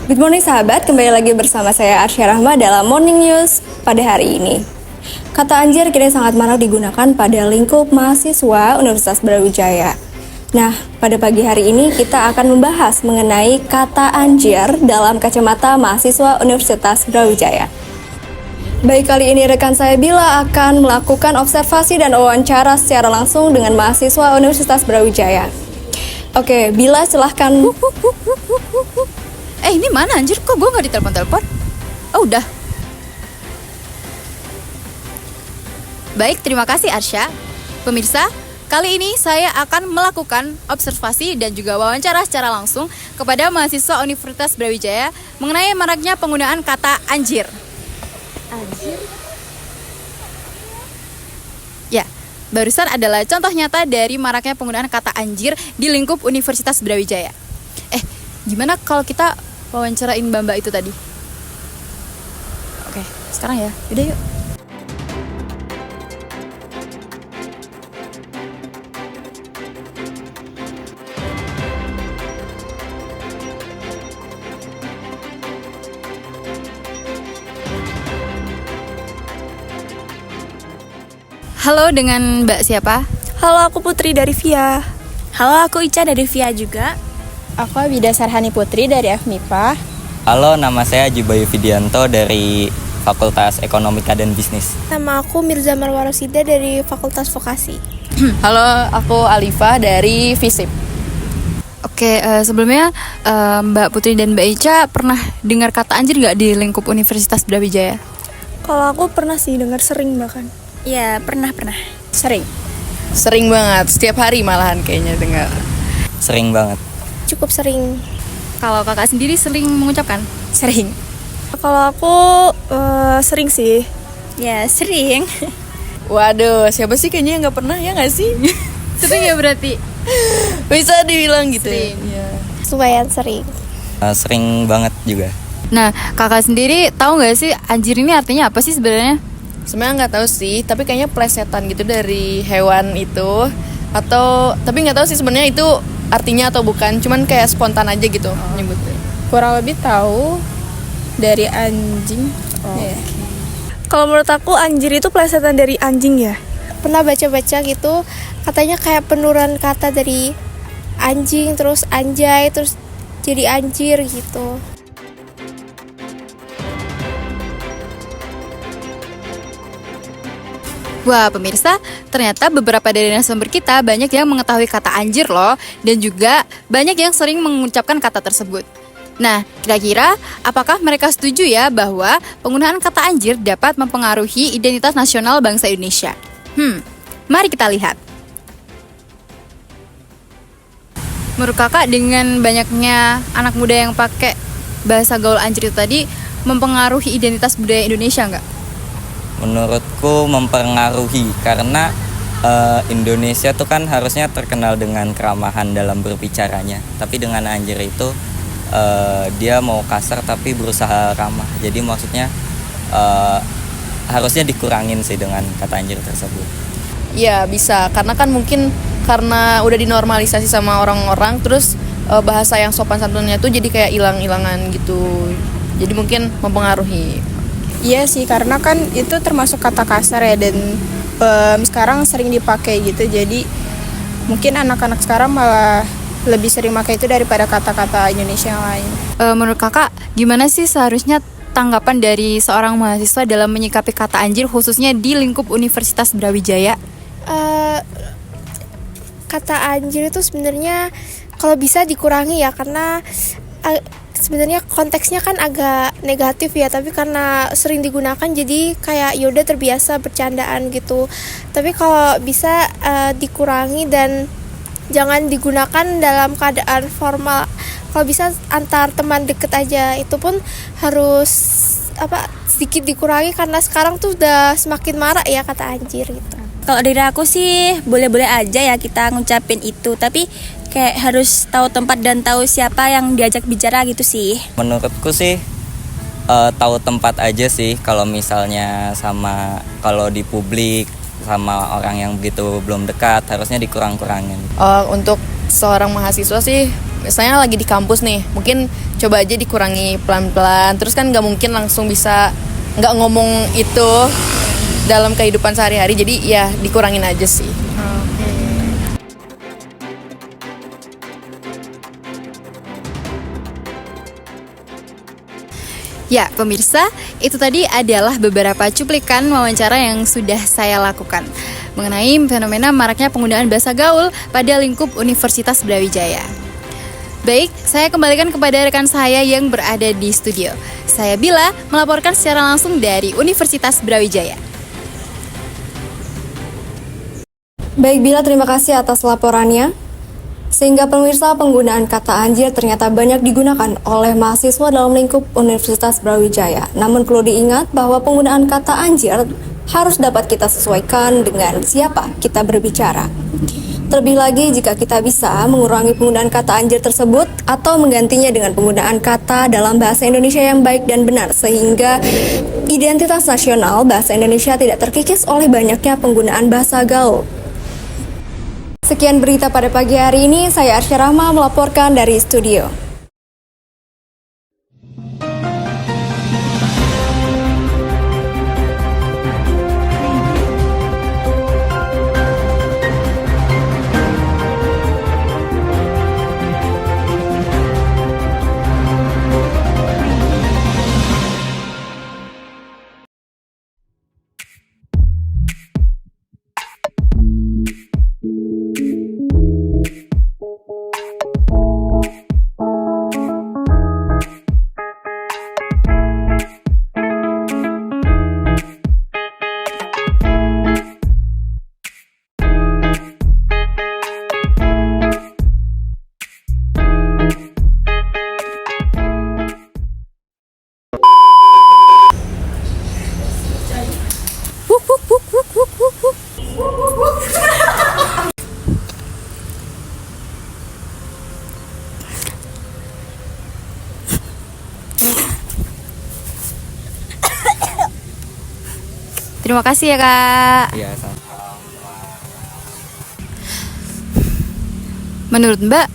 Good morning sahabat, kembali lagi bersama saya Arsya Rahma dalam Morning News pada hari ini. Kata anjir kini sangat marak digunakan pada lingkup mahasiswa Universitas Brawijaya. Nah, pada pagi hari ini kita akan membahas mengenai kata anjir dalam kacamata mahasiswa Universitas Brawijaya. Baik, kali ini rekan saya Bila akan melakukan observasi dan wawancara secara langsung dengan mahasiswa Universitas Brawijaya. Oke, Bila silahkan. Ini mana anjir, kok gue gak ditelepon-telepon? Oh udah. Baik, terima kasih Arsya. Pemirsa, kali ini saya akan melakukan observasi dan juga wawancara secara langsung kepada mahasiswa Universitas Brawijaya mengenai maraknya penggunaan kata anjir. Anjir? Ya, barusan adalah contoh nyata dari maraknya penggunaan kata anjir di lingkup Universitas Brawijaya. Gimana kalau kita wawancarain Mbak itu tadi? Oke, sekarang ya. Udah yuk. Halo, dengan Mbak siapa? Halo, aku Putri dari VIA. Halo, aku Ica dari VIA juga. Aku Abida Sarhani Putri dari FMIPA. Halo, nama saya Jubayu Vidianto dari Fakultas Ekonomika dan Bisnis. Nama aku Mirza Marwarosida dari Fakultas Vokasi. Halo, aku Alifa dari FISIP. Oke, sebelumnya Mbak Putri dan Mbak Ica pernah dengar kata anjir nggak di lingkup Universitas Brawijaya? Kalau aku pernah sih dengar, sering bahkan. Ya, pernah. Sering banget, setiap hari malahan kayaknya dengar. Sering banget. Cukup sering. Kalau kakak sendiri sering mengucapkan? Sering. Kalau aku sering sih. Ya, sering. Waduh, siapa sih kayaknya yang nggak pernah, ya nggak sih? Sering ya berarti? Bisa dibilang gitu. Sering. Ya. Lumayan sering. Sering banget juga. Nah, kakak sendiri tahu nggak sih anjir ini artinya apa sih sebenarnya? Sebenarnya nggak tahu sih, tapi kayaknya plesetan gitu dari hewan itu, atau tapi nggak tahu sih sebenarnya itu artinya atau bukan, cuman kayak spontan aja gitu nyebutnya. Kurang lebih tahu dari anjing. Yeah. Kalau menurut aku anjir itu plesetan dari anjing ya. Pernah baca-baca gitu, katanya kayak penurunan kata dari anjing terus anjay terus jadi anjir gitu. Wah, pemirsa, ternyata beberapa dari narasumber kita banyak yang mengetahui kata anjir loh, dan juga banyak yang sering mengucapkan kata tersebut. Nah, kira-kira apakah mereka setuju ya bahwa penggunaan kata anjir dapat mempengaruhi identitas nasional bangsa Indonesia? Mari kita lihat. Menurut kakak, dengan banyaknya anak muda yang pakai bahasa gaul anjir itu tadi, mempengaruhi identitas budaya Indonesia nggak? Menurutku mempengaruhi karena Indonesia tuh kan harusnya terkenal dengan keramahan dalam berbicaranya. Tapi dengan anjir itu dia mau kasar tapi berusaha ramah. Jadi maksudnya harusnya dikurangin sih dengan kata anjir tersebut. Ya bisa, karena kan mungkin karena udah dinormalisasi sama orang-orang, terus bahasa yang sopan santunnya tuh jadi kayak hilang-hilangan gitu. Jadi mungkin mempengaruhi. Iya sih, karena kan itu termasuk kata kasar ya, dan sekarang sering dipakai gitu. Jadi mungkin anak-anak sekarang malah lebih sering pakai itu daripada kata-kata Indonesia yang lain. Menurut kakak, gimana sih seharusnya tanggapan dari seorang mahasiswa dalam menyikapi kata anjir khususnya di lingkup Universitas Brawijaya? Kata anjir itu sebenarnya kalau bisa dikurangi ya, karena sebenarnya konteksnya kan agak negatif ya, tapi karena sering digunakan jadi kayak yaudah terbiasa bercandaan gitu. Tapi kalau bisa dikurangi dan jangan digunakan dalam keadaan formal. Kalau bisa antar teman deket aja, itu pun harus sedikit dikurangi karena sekarang tuh udah semakin marak ya kata anjir gitu. Kalau dari aku sih boleh-boleh aja ya kita ngucapin itu, tapi kayak harus tahu tempat dan tahu siapa yang diajak bicara gitu sih. Menurutku sih tahu tempat aja sih, kalau misalnya kalau di publik sama orang yang begitu belum dekat harusnya dikurang-kurangin. Untuk seorang mahasiswa sih misalnya lagi di kampus nih, mungkin coba aja dikurangi pelan-pelan. Terus kan nggak mungkin langsung bisa nggak ngomong itu dalam kehidupan sehari-hari, jadi ya dikurangin aja sih. Ya, pemirsa, itu tadi adalah beberapa cuplikan wawancara yang sudah saya lakukan mengenai fenomena maraknya penggunaan bahasa gaul pada lingkup Universitas Brawijaya. Baik, saya kembalikan kepada rekan saya yang berada di studio. Saya Bila, melaporkan secara langsung dari Universitas Brawijaya. Baik Bila, terima kasih atas laporannya. Sehingga pemirsa, penggunaan kata anjir ternyata banyak digunakan oleh mahasiswa dalam lingkup Universitas Brawijaya. Namun perlu diingat bahwa penggunaan kata anjir harus dapat kita sesuaikan dengan siapa kita berbicara. Terlebih lagi jika kita bisa mengurangi penggunaan kata anjir tersebut atau menggantinya dengan penggunaan kata dalam bahasa Indonesia yang baik dan benar, sehingga identitas nasional bahasa Indonesia tidak terkikis oleh banyaknya penggunaan bahasa gaul. Sekian berita pada pagi hari ini, saya Arsya Rahma melaporkan dari studio. Terima kasih ya, Kak. Iya, sama. Menurut Mbak,